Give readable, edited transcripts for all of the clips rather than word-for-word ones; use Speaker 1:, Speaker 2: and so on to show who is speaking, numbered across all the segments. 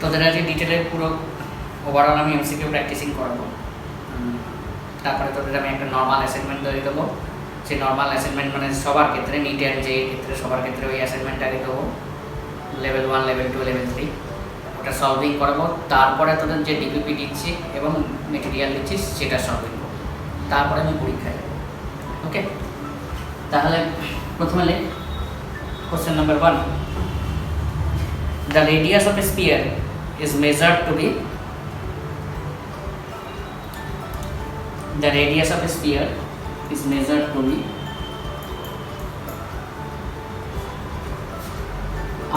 Speaker 1: তোদের আজকে ডিটেলের পুরো ওভারঅল আমি এমসিকিউ প্র্যাকটিসিং করাবো। তারপরে তোদের আমি একটা নর্মাল অ্যাসাইনমেন্ট দিয়ে দেবো। সেই নর্মাল অ্যাসাইনমেন্ট মানে সবার ক্ষেত্রে, নিট অ্যান্ড জেই ক্ষেত্রে সবার ক্ষেত্রে ওই অ্যাসাইনমেন্টটা আগে দেবো, লেভেল 1, লেভেল 2, লেভেল 3, ওটা সলভিং করাবো। তারপরে তোদের যে ডিপিপি দিচ্ছি এবং মেটেরিয়াল দিচ্ছি সেটা সলভিং করবো, তারপরে আমি পরীক্ষায় যাবো। ওকে, তাহলে প্রথমে লিখ question number 1। The radius of a sphere is measured to be, the radius of a sphere is measured to be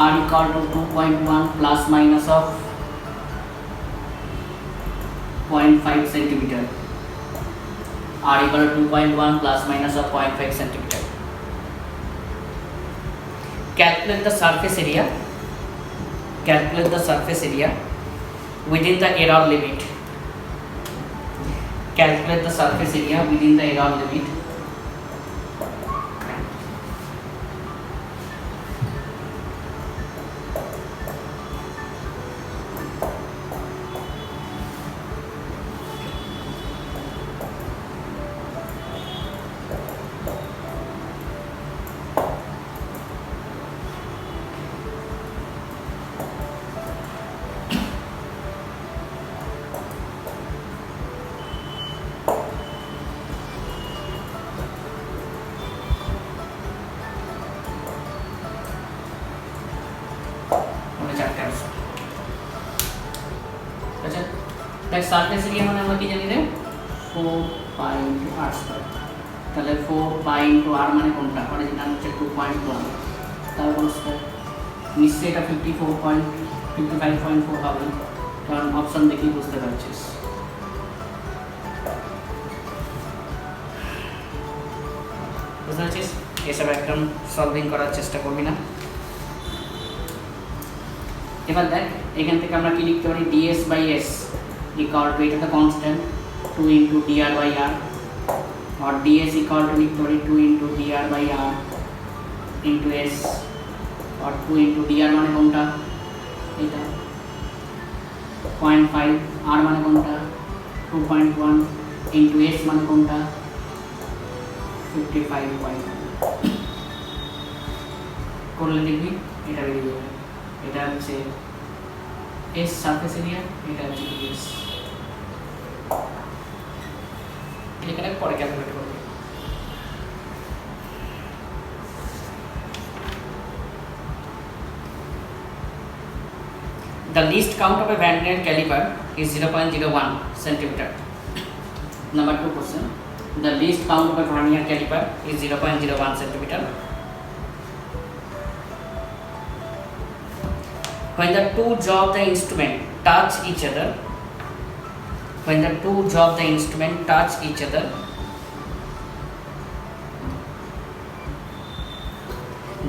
Speaker 1: r equal to 2.1 plus minus of 0.5 centimeter. R equal to 2.1 plus minus of 0.5 centimeter. Calculate the surface area. Calculate the surface area within the error limit. Calculate the surface area within the error limit. Surface area মানে আমরা কি জানি রে, 4 pi into r square. তাহলে 4 pi into r মানে কোনটা? Original হচ্ছে 2.1, তারপর স্কয়ার। নিশ্চয়ই এটা 55.4 হবে, কারণ অপশন দেখেই বুঝতে পারছিস। বুঝতে পারছিস? এসব একদম সলভিং করার চেষ্টা করবি না। এবার দেখ, এখান থেকে আমরা কি লিখতে পারি? ds বাই s equal to, এটা তো constant, 2 into dr by r, or ds equal to লিখতে পারি 2 into dr by r into s, or 2 into dr মানে কোনটা? এটা 0.5, r মানে কোনটা? 2.1 into s মানে কোনটা? 55.1 করলে দেখবি এটা বেরিয়ে যাবে। এটা হচ্ছে s সারফেস এরিয়া, এটা হচ্ছে ds। এখানে পরে ক্যালকুলেট করব। The least count of a vernier caliper is 0.01 centimeter. Number 2 question. The least count of a vernier caliper is 0.01 centimeter. When the two jaws of the instrument touch each other, when the two jaws of the instrument touch each other,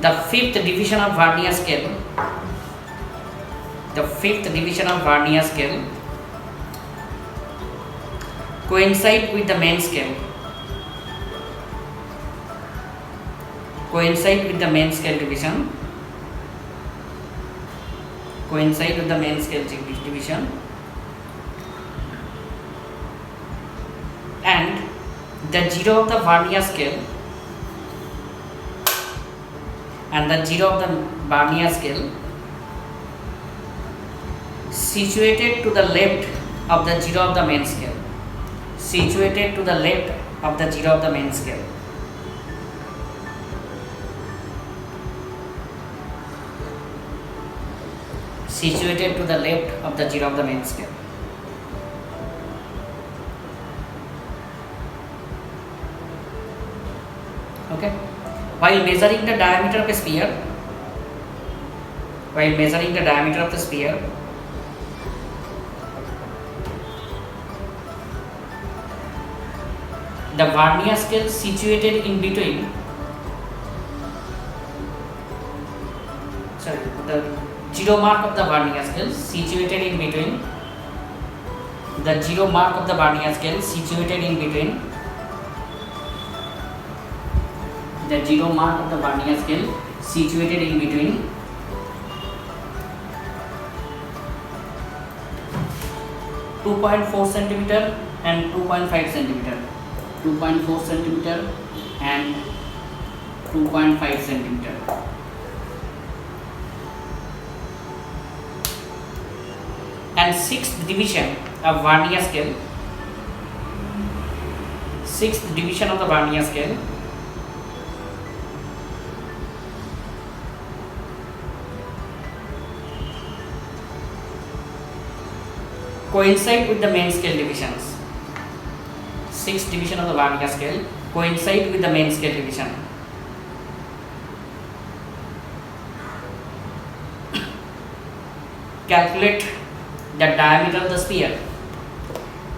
Speaker 1: the fifth division of vernier scale, the fifth division of vernier scale coincide with the main scale, coincide with the main scale division, coincide with the main scale division, and the zero of the vernier scale, and the zero of the vernier scale situated to the left of the zero of the main scale, situated to the left of the zero of the main scale. Situated to the left of the zero of the main scale. Okay. While measuring the diameter of a sphere, while measuring the diameter of the sphere, the vernier scale situated in between, sorry, the zero mark of the vernier scale situated in between, the zero mark of the vernier scale situated in between, the zero mark of the vernier scale situated in between 2.4 centimeter and 2.5 centimeter, 2.4 centimeter and 2.5 centimeter. And sixth division of vernier scale, sixth division of the vernier scale coincide with the main scale divisions. Sixth division of the vernier scale coincide with the main scale division. Calculate the diameter of the sphere.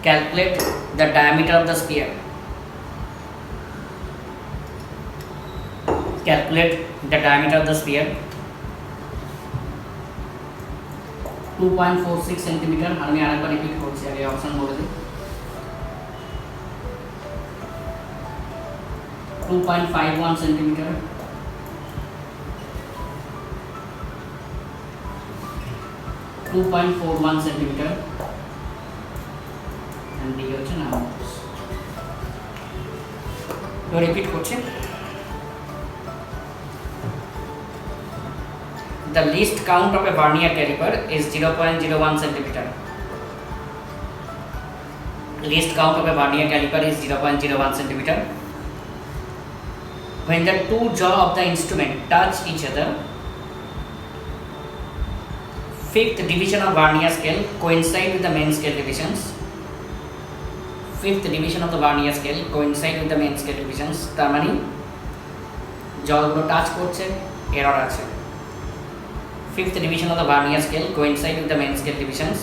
Speaker 1: Calculate the diameter of the sphere. Calculate the diameter of the sphere. 2.46 centimeter. আমি আরেকবার repeat করছি, আগে option বলে দিই। 2.51 centimeter, 2.41 centimeter, and D হচ্ছে না। তো repeat করছি। The least count of a vernier caliper is 0.01 centimeter. Least count of a vernier caliper is 0.01 centimeter. When the two jaw of the instrument touch each other, fifth division of vernier scale coincide with the main scale divisions. Fifth division of the vernier scale coincide with the main scale divisions. তার মানে জলগুলো touch করছে, error আছে। Fifth division of the vernier scale coincide with the main scale divisions.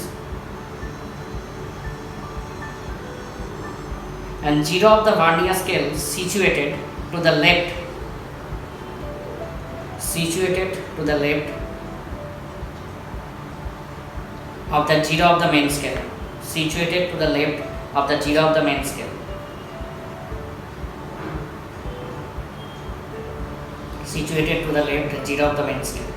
Speaker 1: And zero of the vernier scale situated to the left, situated to the left of the zero of the main scale, situated to the left of the zero of the main scale. Situated to the left zero of the main scale.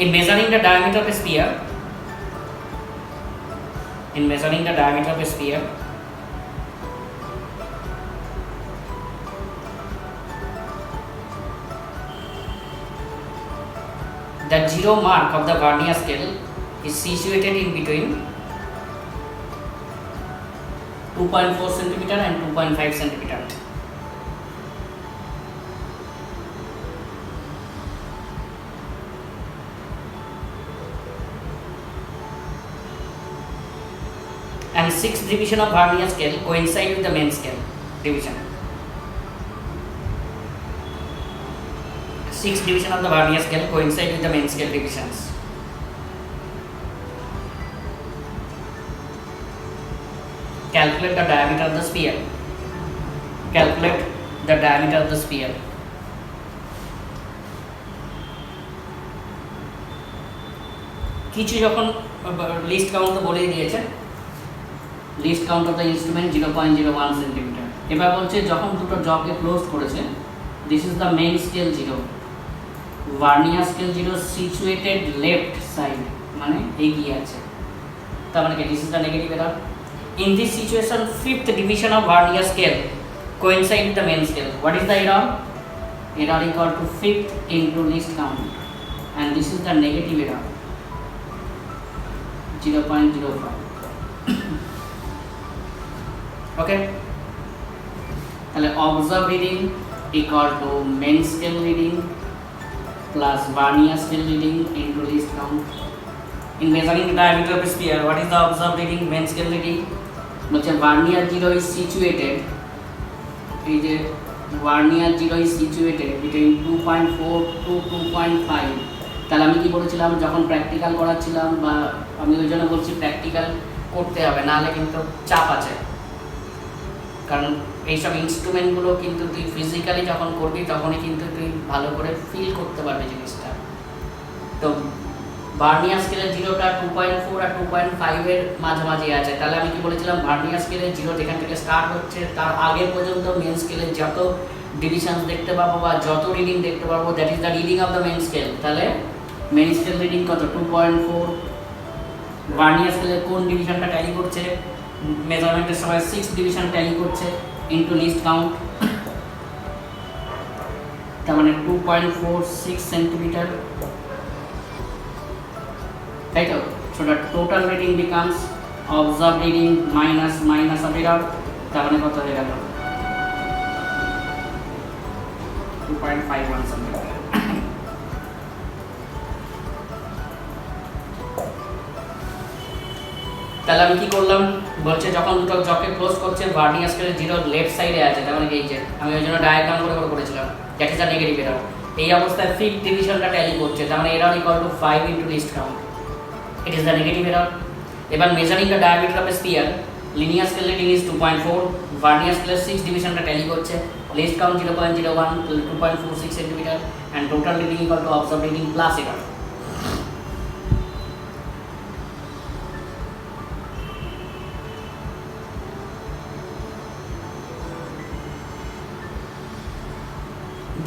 Speaker 1: In measuring the diameter of a sphere, in measuring the diameter of a sphere, the zero mark of the vernier scale is situated in between 2.4 centimeter and 2.5 centimeter. And sixth division of vernier scale coincide with the main scale division. Sixth division of the vernier scale coincide with the main scale divisions. Calculate the diameter of the sphere. Calculate the diameter of the sphere. কিছু যখন list count তো বলেই দিয়েছে, list count of the instrument 0.01 centimetre. এবার বলছে যখন দুটো জবকে close করেছে, this is the main scale zero, vernier scale zero situated left side, মানে এগিয়ে আছে, তার মানে কি this is the negative error. In this situation fifth division of vernier scale coincide with the main scale. What is the error? Error equal to fifth into least count, and this is the negative error, 0.05. Okay, তাহলে observed reading equal to main scale reading plus vernier scale reading into least count. In measuring the diameter of a sphere, what is the observed reading, main scale reading? বলছে vernier zero is situated, এই যে vernier zero is situated between 2.4 to 2.5. তাহলে আমি কি বলেছিলাম যখন practical করাচ্ছিলাম, বা আমি ওই জন্য বলছি প্র্যাকটিক্যাল করতে হবে, নাহলে কিন্তু চাপ আছে, কারণ এইসব ইনস্ট্রুমেন্টগুলো কিন্তু তুই ফিজিক্যালি যখন করবি তখনই কিন্তু তুই ভালো করে ফিল করতে পারবি জিনিসটা। তো ভার্নিয়ার স্কেলের জিরোটা 2.4 আর 2.5 এর মাঝামাঝি আছে। তাহলে আমি কি বলেছিলাম, ভার্নিয়ার স্কেলের জিরো যেখান থেকে স্টার্ট হচ্ছে তার আগে পর্যন্ত মেন স্কেলের যত ডিভিশনস দেখতে পাবো বা যত রিডিং দেখতে পাবো that is the reading of the main scale. তাহলে মেইন স্কেল রিডিং কত 2.4, ভার্নিয়ার স্কেলের কোন ডিভিশনটা ট্যালি করছে, মেজারমেন্টের সময় 6 ডিভিশন ট্যালি করছে ইনটু লিস্ট কাউন্ট, তার মানে 2.46 সেন্টিমিটার, তাই তো। So the total reading becomes observe reading minus of error, তার মানে কত হয়ে গেল 2.51 সেন্টিমিটার। তাহলে আমি কি করলাম, বলছে যখন দুটো জকে ক্লোজ করছে ভার্নিয়ার স্কেলের জিরো লেফট সাইডে আছে, তার মানে এই যে আমি ওই জন্য ডায়াগ্রাম করে করেছিলাম, that is the negative error. এই অবস্থায় ফিফথ ডিভিশনটা ট্যালি করছে, তার মানে error equal to 5 into least count, it is the negative error. এবার measuring the diameter of a sphere, linear scale reading is 2.4, vernier স্কেলের 6 ডিভিশনটা ট্যালি করছে, least count 0.01, 2.46 centimetre, and total reading equal to observe reading plus error.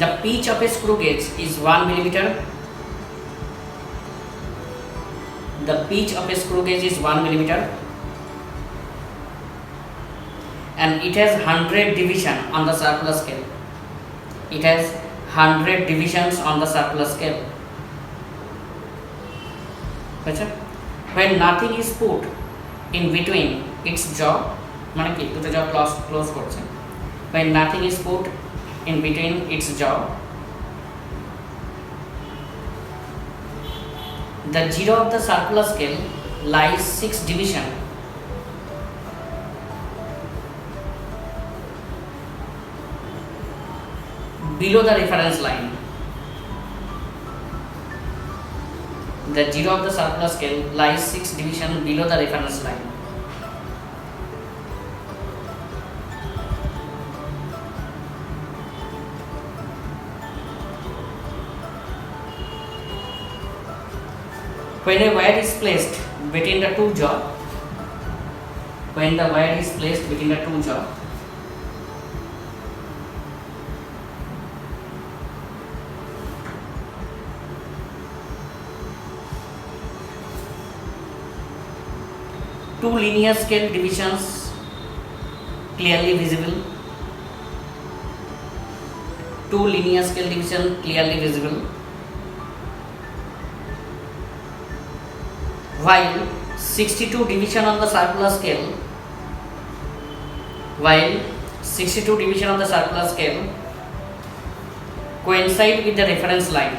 Speaker 1: The pitch of a screw gauge is 1 millimeter. The pitch of a screw gauge is 1 millimeter, and it has 100 division on the circular scale. It has 100 divisions on the circular scale. When nothing is put in between its jaw, মানে কি দুটো jaw close করছে, when nothing is put in between its jaw, the zero of the circular scale lies 6 division below the reference line. The zero of the circular scale lies 6 division below the reference line. When a wire is placed between the two jaw, when the wire is placed between the two jaw, two linear scale divisions clearly visible, two linear scale division clearly visible, while 62 division on the circular scale, while 62 division on the circular scale coincide with the reference line,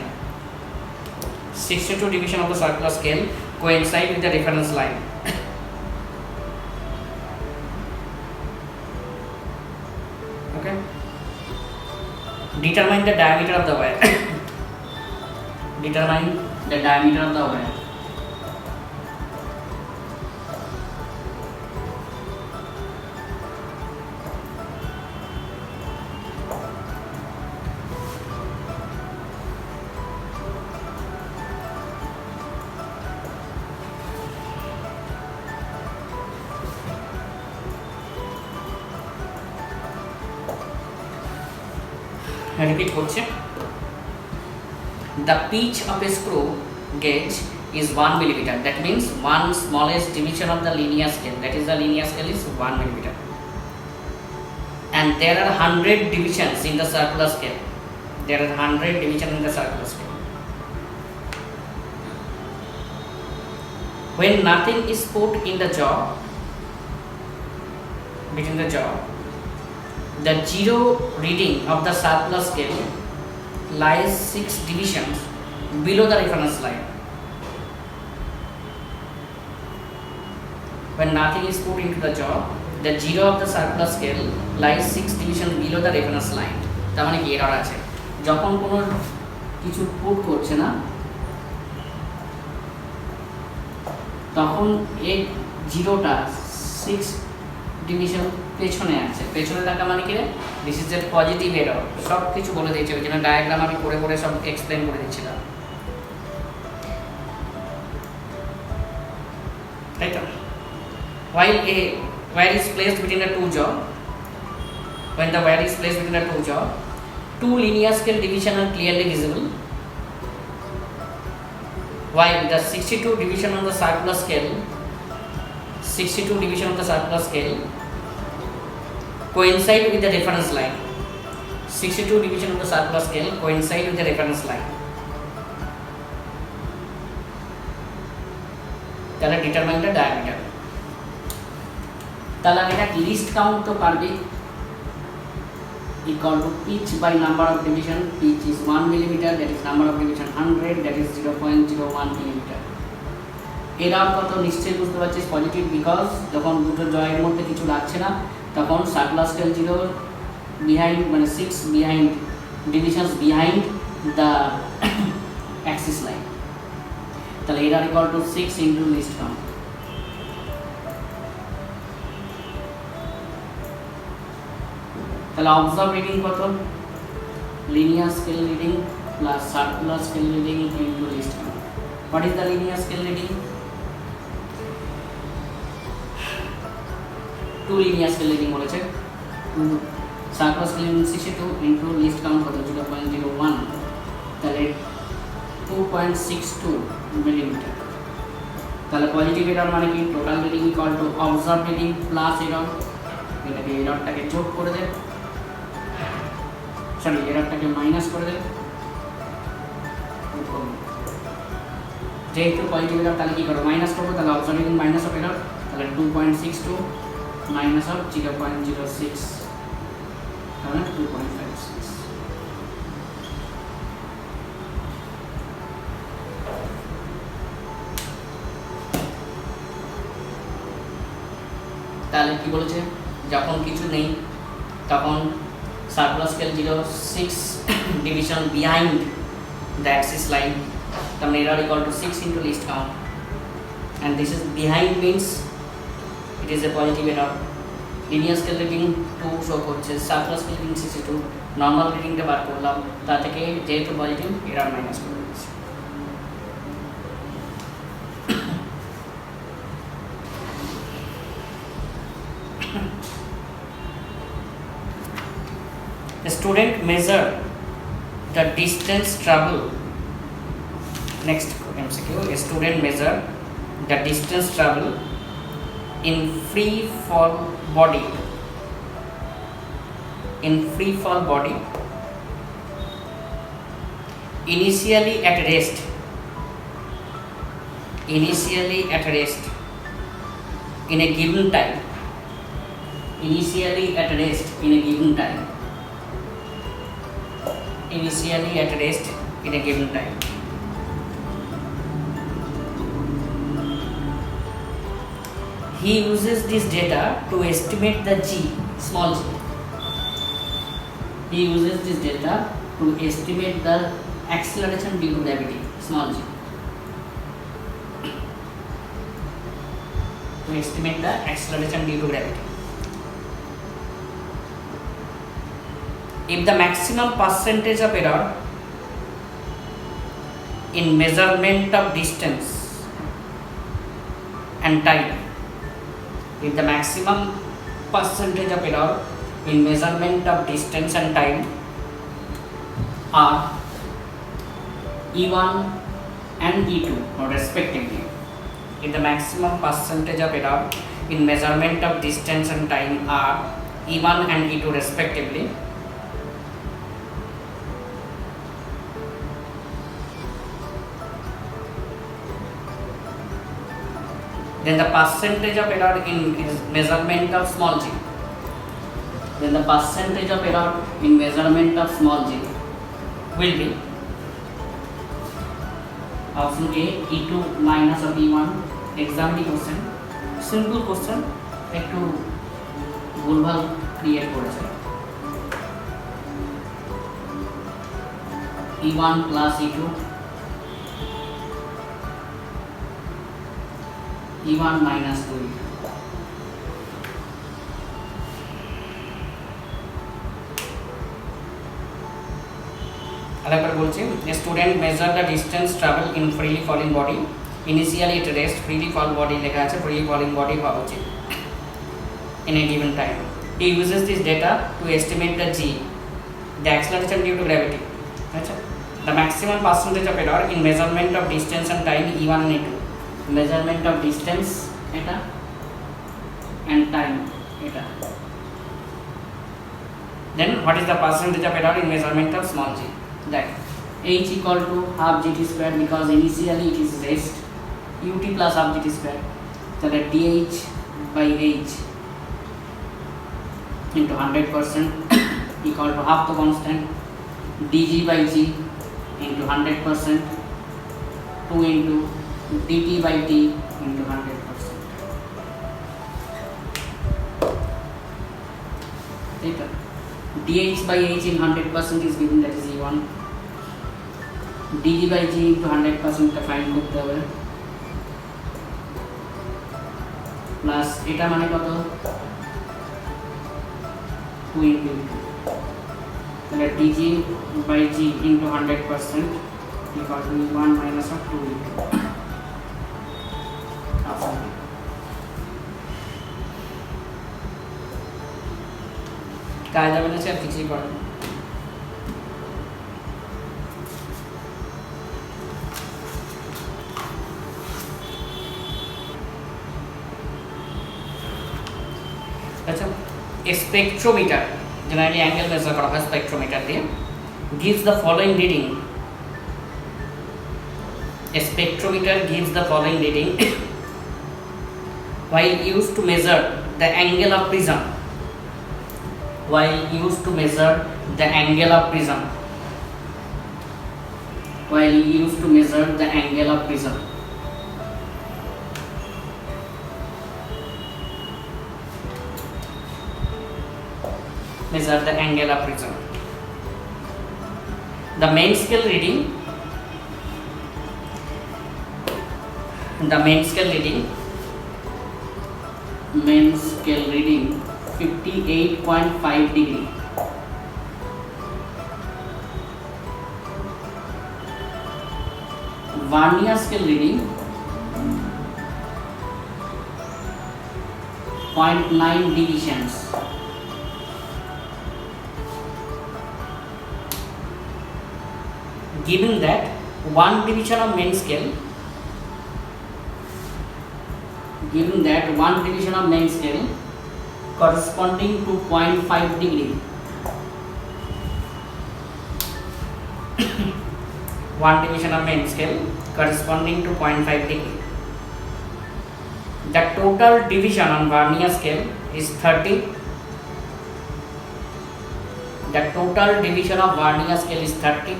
Speaker 1: 62 division of the circular scale coincide with the reference line. Okay, determine the diameter of the wire. Determine the diameter of the wire. Repeat করছে, the pitch of a screw gauge is 1 millimeter. That means one smallest division of the linear scale, that is the linear scale is 1 millimeter, and there are 100 divisions in the circular scale. There are 100 divisions in the circular scale. When nothing is put in the jaw, between the jaw, the zero reading of the circular scale lies 6 divisions below the reference line. When nothing is put into the jaw, the zero of the circular scale lies 6 divisions below the reference line. তার মানে কি error আছে, যখন কোনো কিছু put করছে না তখন এই জিরোটা 6 ডিভিশন পেছনে আছে, পেছনে থাকা মানে কি, this is a positive error. সব কিছু বলে দিয়েছে, ওই জন্য ডায়াগ্রাম আমি করে সব এক্সপ্লেন করে দিচ্ছিলাম, তাই তো। while a wire is placed between the two jaw, when the wire is placed between the two jaw, two linear scale division are clearly visible, while the 62 division on the circular scale, 62 division of the circular scale coincide with the reference line. 62 division of the circular scale coincide with the reference line. তাহলে determine the diameter. তাহলে এটা least count তো পারবে, equal to pitch by number of division. Pitch is 1 millimeter, that is number of division 100, that is 0.01 millimeter. এরাও কত নিশ্চয়ই বুঝতে পারছিস পজিটিভ, বিকজ যখন দুটো জয়ের মধ্যে কিছু লাগছে না তখন সার্কুলার স্কেল 0 বিহাইন্ড মানে 6 behind divisions behind the axis line. তাহলে error equal to 6 into least count. তাহলে অবজার্ভ রিডিং কত? Linear scale reading plus circular scale reading into least count. What is the linear scale reading? Two linear scale reading বলেছে, circular scale reading 62 into least count কত? 0.01, তাহলে 2.62 millimetre. তাহলে positive error মানে কি? Total reading equal to observe reading plus error. এটাকে এররটাকে যোগ করে দেব, sorry এররটাকে minus করে দেব। যেহেতু পজিটিভ এরর তাহলে কি করবো? মাইনাস করবো। তাহলে observe reading minus of error, তাহলে 2.62 মাইনাস অফ 0.06, তাহলে 2.56। তাহলে কি বলেছে? যখন কিছু নেই তখন circular scale 6 division behind the axis line, তার মানে error equal to 6 into least count, and this is behind means it is a positive error. Linear scale reading 2 show করছে, সার্কুলার স্কেল রিডিং 62, নর্মাল রিডিংটা বার করলাম, তা থেকে যেহেতু positive error minus করে দিচ্ছি। The student measure the distance travel. Next MCQ, a student measure the distance travel in free fall body. In free fall body, initially at rest. Initially at rest in a given time. Initially at rest in a given time. Initially at rest in a given time. He uses this data to estimate the g, small g. He uses this data to estimate the acceleration due to gravity, small g. To estimate the acceleration due to gravity. If the maximum percentage of error in measurement of distance and time, if the maximum percentage of error in measurement of distance and time are E1 and E2 respectively, if the maximum percentage of error in measurement of distance and time are E1 and E2 respectively, then the percentage of error in measurement of small g, then the percentage of error in measurement of small g will be option A, E2 minus of E1. Example question, simple question, একটু ভুলভাল create করেছে। E1 plus E2, E1 minus 2E2. আরেকবার বলছি, a student measure the distance travel in freely falling body, initially at rest, freely fall body লেখা আছে, freely falling body হওয়া উচিত, in a given time. He uses this data to estimate the g, the acceleration due to gravity. अच्छा, the maximum percentage of error in measurement of distance and time E1 and E2. Measurement of distance eta and time eta. Then what is the percentage of error in measurement of small g? That h equal to half gt square because initially it is rest ut plus half gt square. So that dh by h into 100% equal to half the constant dg by g into 100% 2 into dt by t into 100%. Theta dh by h in 100% is given, that is E1. dg by g into 100% का find करते হবে plus এটা মানে কত 2 into তাহলে dg by g into 100% equal to 1 minus of 2 into कायदा मैंने से अब किसी पढ़ा अच्छा स्पेक्ट्रोमीटर जनरली एंगल मेजर करा है स्पेक्ट्रोमीटर दिए gives the following reading. A spectrometer gives the following reading while used to measure the angle of prism. While used to measure the angle of prism. While used to measure the angle of prism. Measure the angle of prism. The main scale reading. The main scale reading. Main scale reading 58.5 degree. Vernier scale reading 0.9 divisions. Given that one division of main scale, corresponding to 0.5 degree. One division of main scale corresponding to 0.5 degree. The total division on vernier scale is 30. The total division of vernier scale is 30,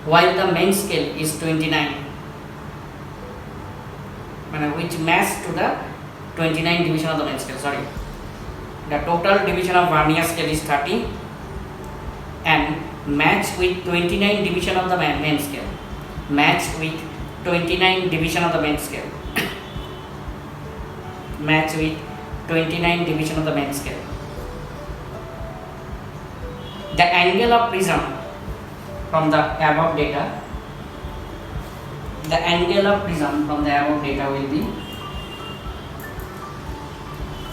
Speaker 1: while the main scale is 29. Which match to the 29 division of the main scale. Sorry, the total division of vernier scale is 30 and match with 29 division of the main scale. Match with 29 division of the main scale. Match with 29 division of the main scale. The angle of prism from the above data. The angle of prism from the above data will be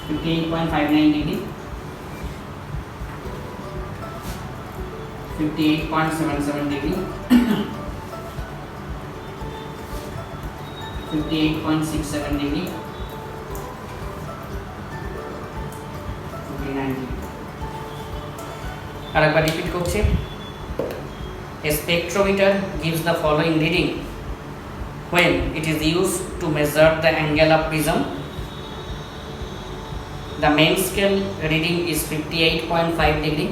Speaker 1: 58.59 degree, 58.77 degree, 58.67 degree, 59 degree. আরেকবার repeat করছি. A spectrometer gives the following reading when it is used to measure the angle of prism. The main scale reading is 58.5 degree.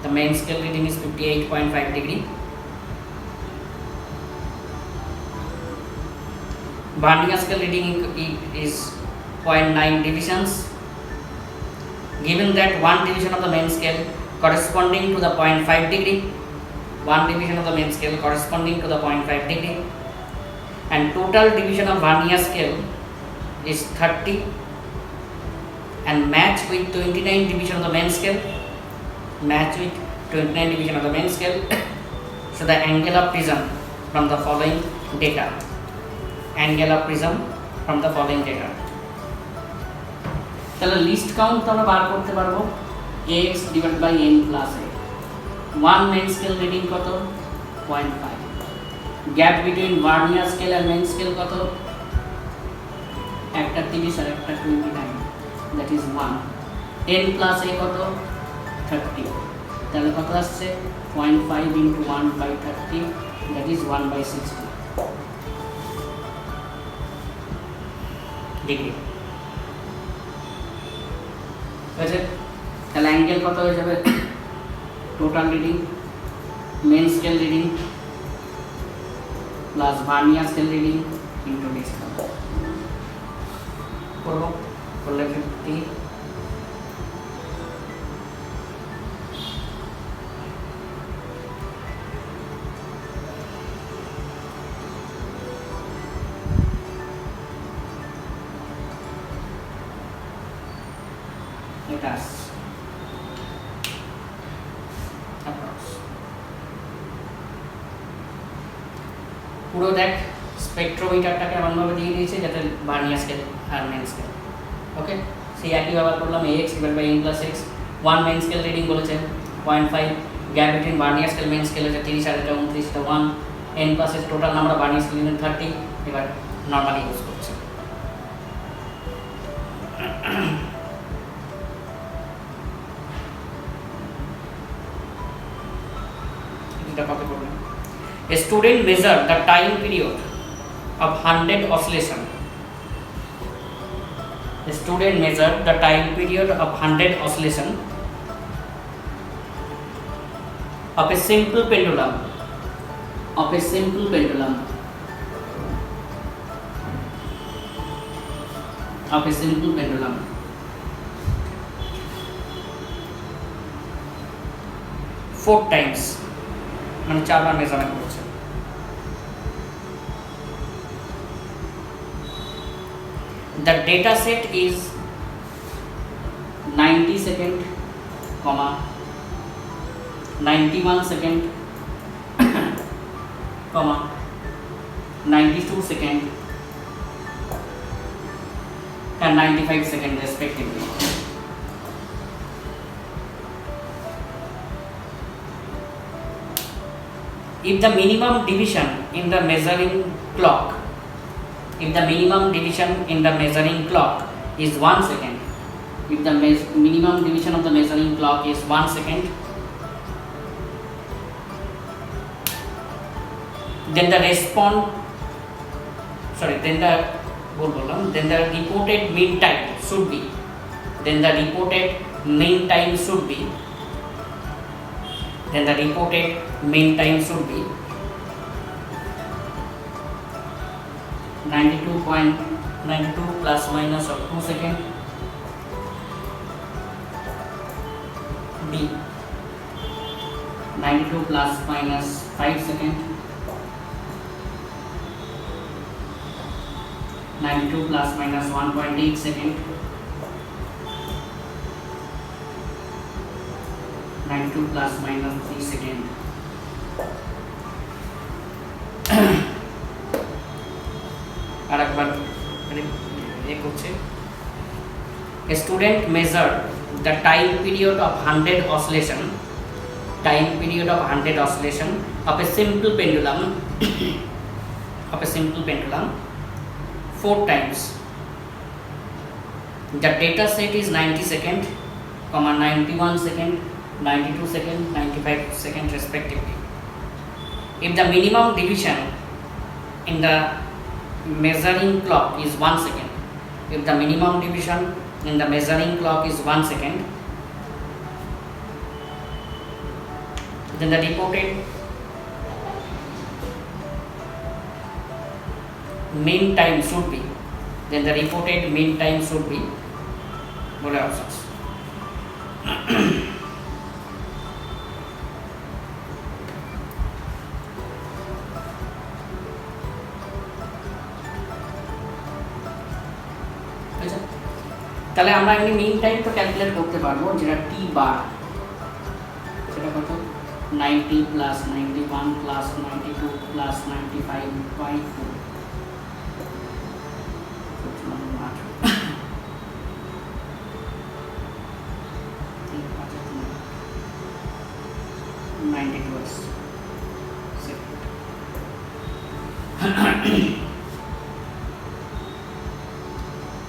Speaker 1: The main scale reading is 58.5 degree. Vernier scale reading is 0.9 divisions. Given that one division of the main scale corresponding to the 0.5 degree, one division of the main scale corresponding to the 0.5 degree, and total division of vernier scale is 30 and match with 29 division of the main scale. Match with 29 division of the main scale. So the angle of prism from the following data. Angle of prism from the following data. তাহলে least count তো আমরা বার করতে পারবো x divide by n plus a। 1 main scale reading কত 0.5, gap between vernier scale আর main scale কত, একটা 30 আর একটা 29, that is 1। n plus a কত 30, তাহলে কত আসছে 0.5 ইন্টু 1/30, দ্যাট ইজ 1/60 ডিগ্রি। আচ্ছা, তাহলে অ্যাঙ্গেল কত হয়ে যাবে, total reading main scale reading plus vernier scale reading into discount করবো, করলে 50 এটা পুরো দেখ স্পেকট্রোমিটারটাকে এমনভাবে দিয়ে দিয়েছে যাতে ভার্নিয়ার স্কেল আর মেন স্কেল, ওকে সেই একই ব্যবহার করলাম ax divide by n plus x। 1 main scale reading বলেছে 0.5, gap between vernier scale main scale হচ্ছে 30 আর এটা 29, এটা 1, n plus x total number vernier scale 30। এবার নর্মালি ইউজ করছে। এটা কত করবে, a student measured the time period of 100 oscillation. A student measured the time period of 100 oscillation of a simple pendulum four times, মানে 4 বার measurement করেছে। The data set is 90 second, 91 second, 92 second and 95 second respectively. If the minimum division in the measuring clock is 1 second, if the minimum division of the measuring clock is 1 second, then the reported mean time should be 92 plus minus of 2 second, B 92 plus minus 5 second, 92 plus minus 1.8 second, 92 plus minus 3 second. আর একবার এ করছে, a student measured the time period of 100 oscillation of a simple pendulum 4 times. The data set is 90 second, 91 second, 92 second, 95 second respectively. If the minimum division in the measuring clock is 1 second, then the reported mean time should be বলে options. তাহলে আমরা এমনি mean time তো calculate করতে পারবো, যেটা টি বার, সেটা কত 90 plus 91 plus 92 plus 95 by 4,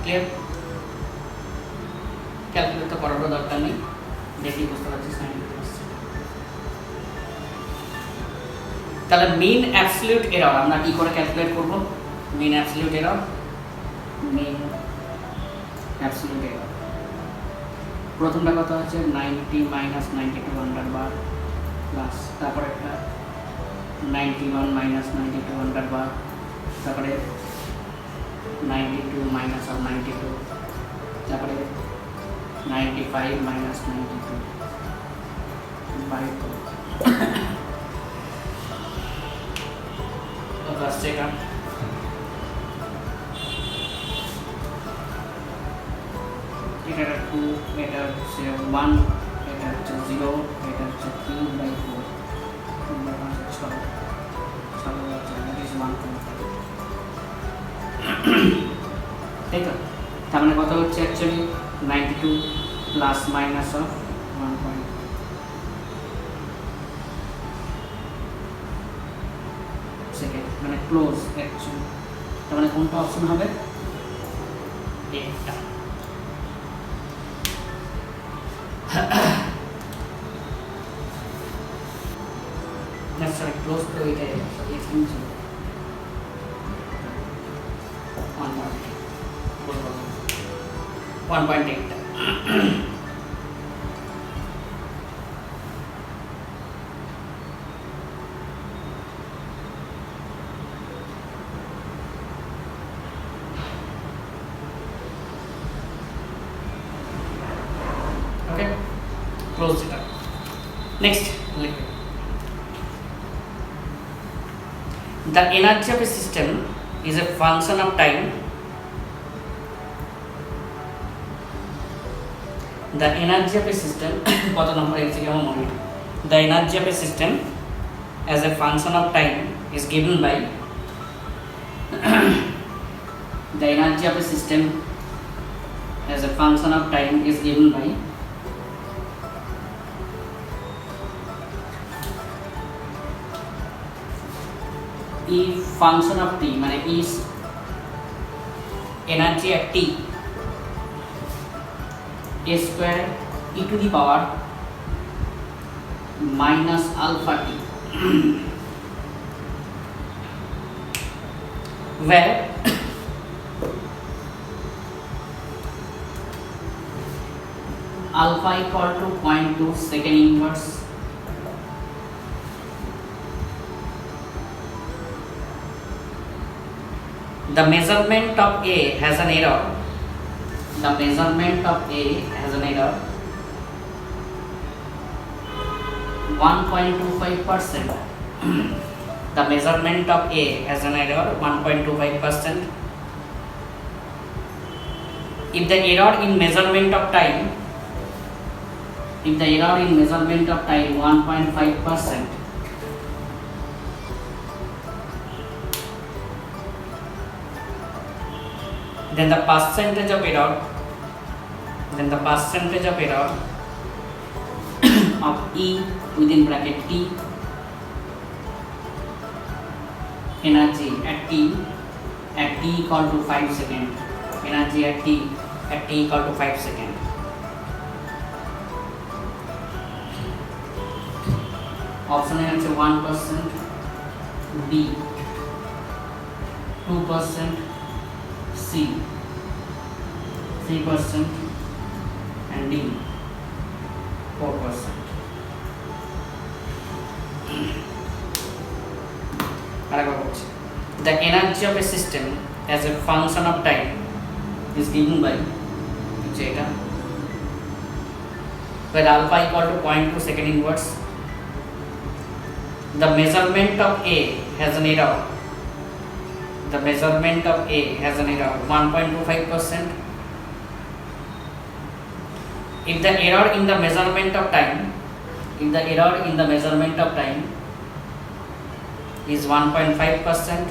Speaker 1: clear? Calculate তো করারও দরকার নেই, দেখি বুঝতে পারছিস না। তাহলে মিন অ্যাবসলিউট এরর আমরা কি করে ক্যালকুলেট করব? Mean absolute error, mean absolute error প্রথমটা কত আছে 90 মাইনাস 92 আন্ডার বার প্লাস তারপরে একটা 91 মাইনাস 92 আন্ডার বার, তারপরে 92 মাইনাস অফ 92, তারপরে 95 মাইনাস 92 বাই কত আসছে এটা? এটা 2, এটা হচ্ছে 1, এটা হচ্ছে 0, এটা হচ্ছে 3 by 4, 3 by 5 6, 6 by 4, that is 1.5, তাই তো? তার মানে কত হচ্ছে actually 92 plus minus of 1. Second মানে ক্লোজ অ্যাকচুয়ালি, তার মানে কোনটা অপশন হবে? এটা। না সরি, ক্লোজ তো এটাই এখানে ছিল 1.8। ওকে, ক্লোজ এটা। নেক্সট লিখবে the energy of a system is a function of time. The energy of a system কত নম্বর এসে কেমন মনে? The energy of a system as a function of time is given by the energy of a system as a function of time is given by E function of t মানে is energy at t a square e to the power minus alpha t where alpha equal to 0.2 second inverse, the measurement of A has an error. The measurement of A has an error 1.25%. The measurement of A has an error 1.25%. If the error in measurement of time, if the error in measurement of time 1.5%, then the percentage of error of E within bracket T energy at T equal to 5 second, energy at T equal to 5 second. Option A is 1%, B 2%, C 3%, and D 4%. The energy of a system as a function of time is given by zeta, where alpha equal to 0.2 second inverse. The measurement of A has an error. The measurement of A has an error 1.25%. If the error in the measurement of time, is 1.5%,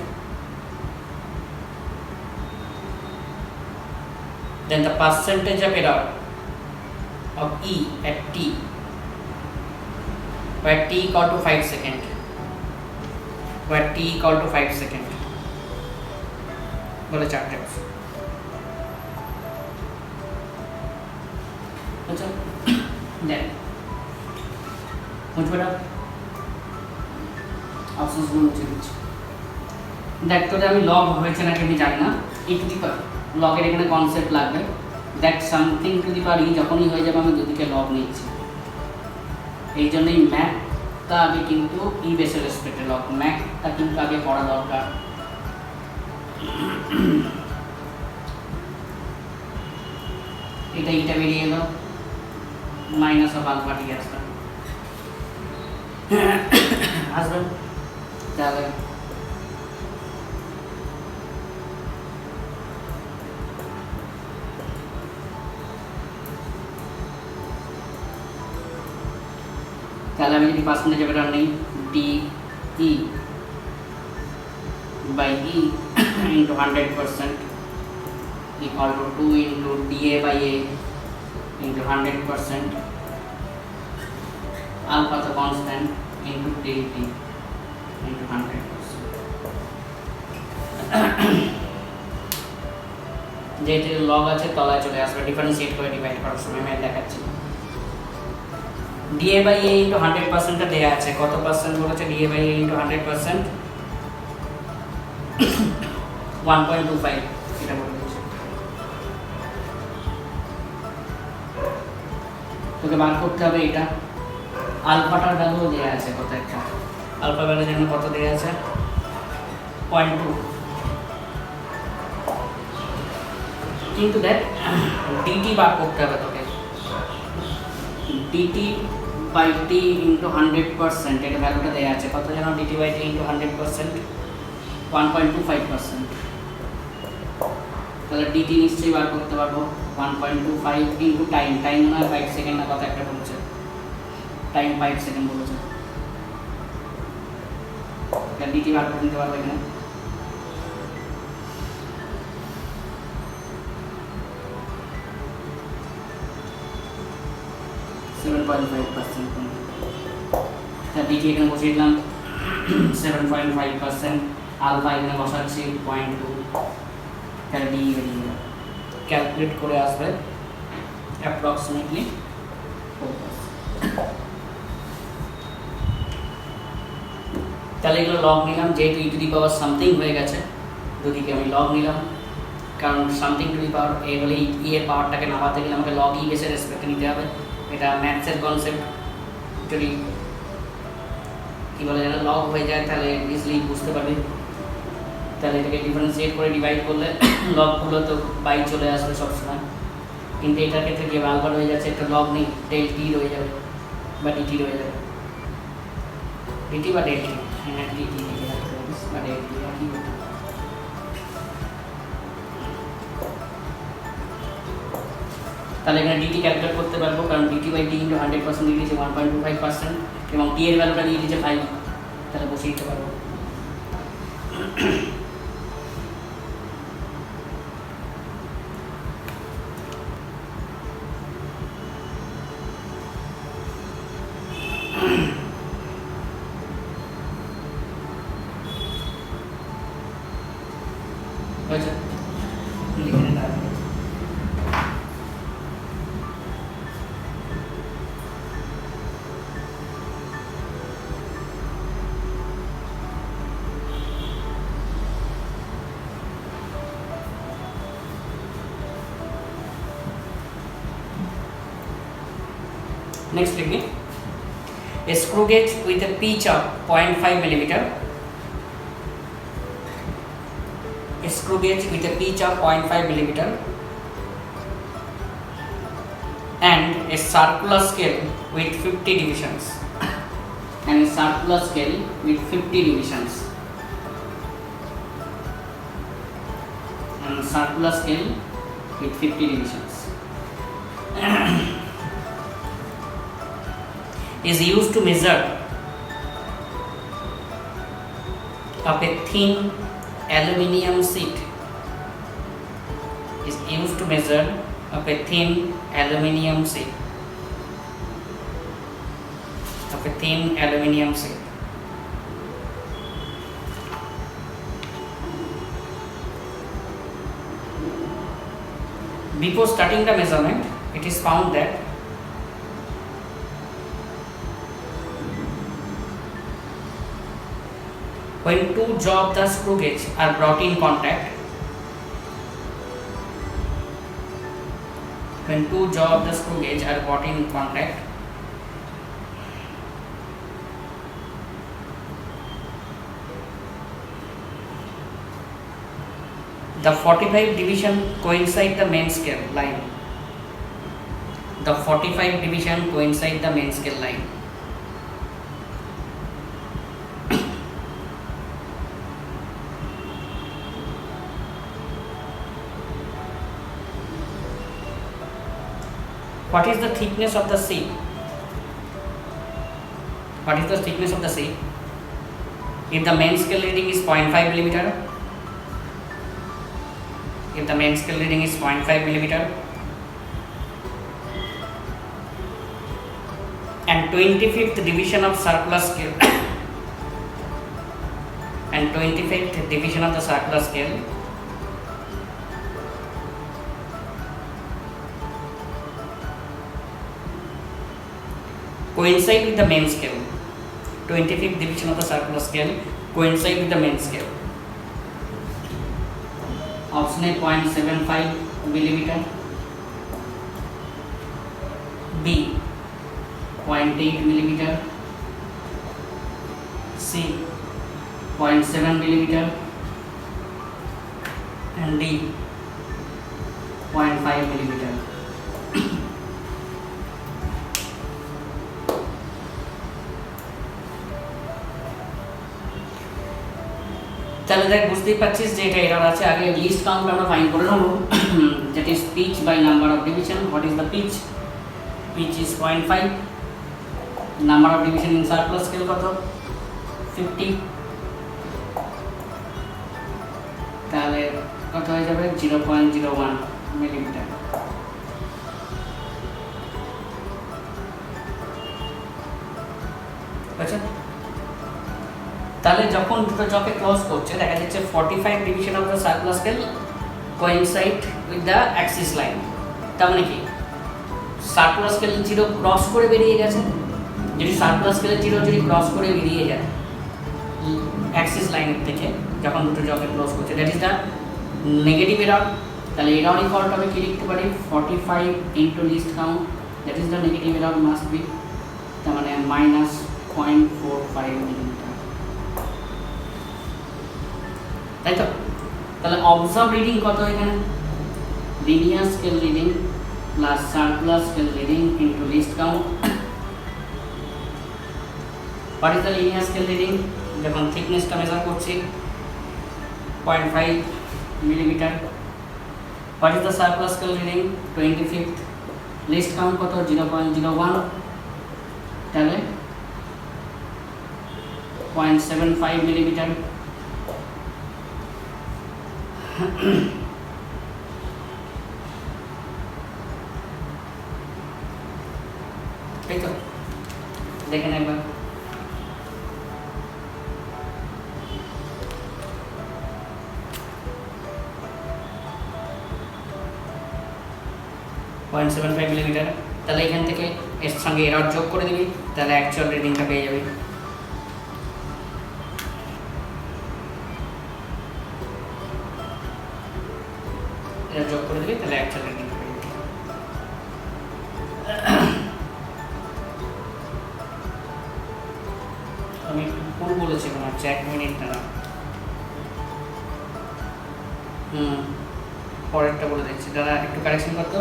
Speaker 1: then the percentage of error of E at T where t equal to 5 second, where t equal to 5 second বলে চারটে option. আচ্ছা দেখ মুঝে বেটা অপশনসগুলো মুছে দিচ্ছি। দেখ তোদের আমি লগ হয়েছে নাকি আমি জানি না, ই টু দি পাওয়ার লগের এখানে কনসেপ্ট লাগবে। দ্যাট সামথিং টু দি পাওয়ার ই যখনই হয়ে যাবে আমি দুদিকে লগ নিচ্ছি, এই জন্যই ম্যাথটা আগে কিন্তু ই বেসের রেসপেক্টে লগ, ম্যাথটা কিন্তু আগে পড়া দরকার। এটা ইটা বেরিয়ে গেল, মাইনাস অফ আলফা টি আসবে আসবে তাহলে তাহলে আমি যদি পার্সেন্টেজ অপারেটর নেই D E by E into 100% equal to 2 into dA by A into 100% alpha the constant into del T into 100%। যেটি লগ আছে তলায় চলে আসবে, ডিফারেন্সিয়েট করে ডিভাইড করার সময় আমি দেখাচ্ছি। dA by A into 100% টা দেয়া আছে, কত পার্সেন্ট বলেছে dA by A into 100%? 1.25 এটা বলে দিয়েছে। তোকে বার করতে হবে এটা, আলফাটার ভ্যালু দেয়া আছে কত, একটা আলফা ভ্যালু যেন কত দেয়া আছে 0.2, কিন্তু দেখ ডিটি বার করতে হবে তোকে, ডিটি বাই টি ইন্টু 100% এটা ভ্যালুটা দেওয়া আছে কত যেন, ডিটি বাই টি ইন্টু 100% 1.25%। তাহলে ডিটি নিশ্চয়ই বার করতে পারবো 1.25 ইন্টু টাইম, টাইম মনে হয় 5 সেকেন্ড না কত একটা বলেছে, টাইম 5 সেকেন্ড বলেছে, তাহলে ডিটি বার করে নিতে পারবো এখানে। ডিটি এখানে বসিয়ে দিলাম 7.5%, আলফা এখানে বসাচ্ছি 0.2, তাহলে ডি বেরিয়ে গেল, ক্যালকুলেট করে আসবে অ্যাপ্রক্সিমেটলি 4%। তাহলে এগুলো লগ নিলাম, যেহেতু ই টু দি পাওয়ার সামথিং হয়ে গেছে দুদিকে আমি লগ নিলাম, কারণ সামথিং টু দি পাওয়ার এ হলে ই এর পাওয়ারটাকে নামাতে গেলে আমাকে লগ ই বেসের রেসপেক্টে নিতে হবে, এটা ম্যাথসের কনসেপ্ট। যদি কী বলে যেন লগ হয়ে যায় তাহলে ইজিলি বুঝতে পারবে, তাহলে এটাকে ডিফারেন্সিয়েট করে ডিভাইড করলে লগগুলো তো বাই চলে আসবে সবসময়, কিন্তু এটার ক্ষেত্রে যে আলফা হয়ে যাচ্ছে একটা লগ নেই, ডেল টি রয়ে যাবে বা ডিটি রয়ে যাবে, ডিটি বা ডেল টি, হ্যাঁ ডিটি লিখে রাখতে পারিস বা ডেল টি একই কথা। তাহলে এখানে ডিটি ক্যালকুলেট করতে পারবো, কারণ ডিটি বাই টি ইন্টু 100% দিয়ে দিয়েছে 1.25% এবং টি এর ভ্যালুটা দিয়ে দিয়েছে 5, তাহলে বসিয়ে দিতে পারবো। Next likhni a screw gauge with a pitch of 0.5 millimeter, a screw gauge with a pitch of 0.5 millimeter and a circular scale with 50 divisions, and a circular scale with 50 divisions, and a circular scale with 50 divisions is used to measure of a thin aluminium sheet, is used to measure of a thin aluminium sheet of a thin aluminum sheet. Before starting the measurement, it is found that when two jaws of the screw gauge are brought in contact, the 45 division coincide the main scale line. The 45 division coincide the main scale line. What is the thickness of the sheet? What is the thickness of the sheet? If the main scale reading is 0.5 millimeter, if the main scale reading is 0.5 millimeter and 25th division of circular scale and 25th division of the circular scale coincide with the main scale. 25th division of the circular scale coincide with the main scale. Option A 0.75 millimeter, B 0.8 millimeter, C 0.7 millimeter, and D 0.5 millimeter. তাহলে দেখ বুঝতেই পারছিস যে এটা error আছে। আগে list count আমরা find করে নেব, that is pitch by number of division. What is the pitch? Pitch is 0.5, number of division in circular scale কত? 50, তাহলে কত হয়ে যাবে? 0.01 মিলিমিটার। আচ্ছা, তাহলে যখন দুটো জকে ক্লোজ করছে দেখা যাচ্ছে 45 division of the circular scale coincide with the axis line. তার মানে কি সার্কুলার স্কেল 0 ক্রস করে বেরিয়ে গেছে। যদি সার্কুলার স্কেলে 0 যদি ক্রস করে বেরিয়ে যায় অ্যাক্সিস লাইনের থেকে যখন দুটো জকে ক্লোজ করছে, that is the negative error. তাহলে এরর ইকুয়াল টু আমি কি লিখতে পারি? 45 into least count, that is the negative error must be, তার মানে -0.45 মিলিমিটার। তাই তো? তাহলে অবজার্ভ রিডিং কত এখানে? Linear scale reading plus circular scale reading into least count. What is the linear scale reading? যখন থিকনেসটা মেজার করছি 0.5 millimetre. What is the circular scale reading? 25th। List count কত? 0.01, তাহলে 0.75 মিলিমিটার। তাই তো? দেখেন একবার। 0.75 মিলিমিটার। তাহলে এখান থেকে এর সঙ্গে এরর যোগ করে দিবি, তাহলে অ্যাকচুয়াল রিডিংটা পেয়ে যাবি। এরর যোগ করে দিবি, তাহলে অ্যাকচুয়াল রিডিংটা পেয়ে যাবি। আমি একটু ভুল বলেছি মনে হচ্ছে, 1 মিনিট না। পরেরটা বলে দিচ্ছি, দাদা একটু কারেকশন করতো।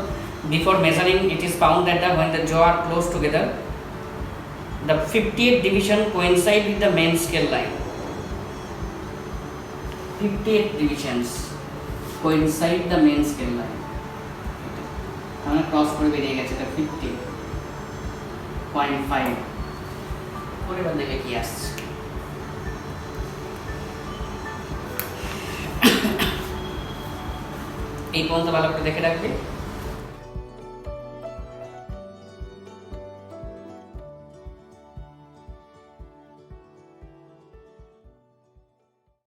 Speaker 1: Before measuring, it is found that when the jaw are close together, the 50th division coincide with the main scale line. 50th divisions coincide the main scale line. আমরা ক্রস করে বেরিয়ে গেছে, এটা 50.5। পরের দেখে কি আসছে। এই পর্যন্ত ভালো করে দেখে রাখবে।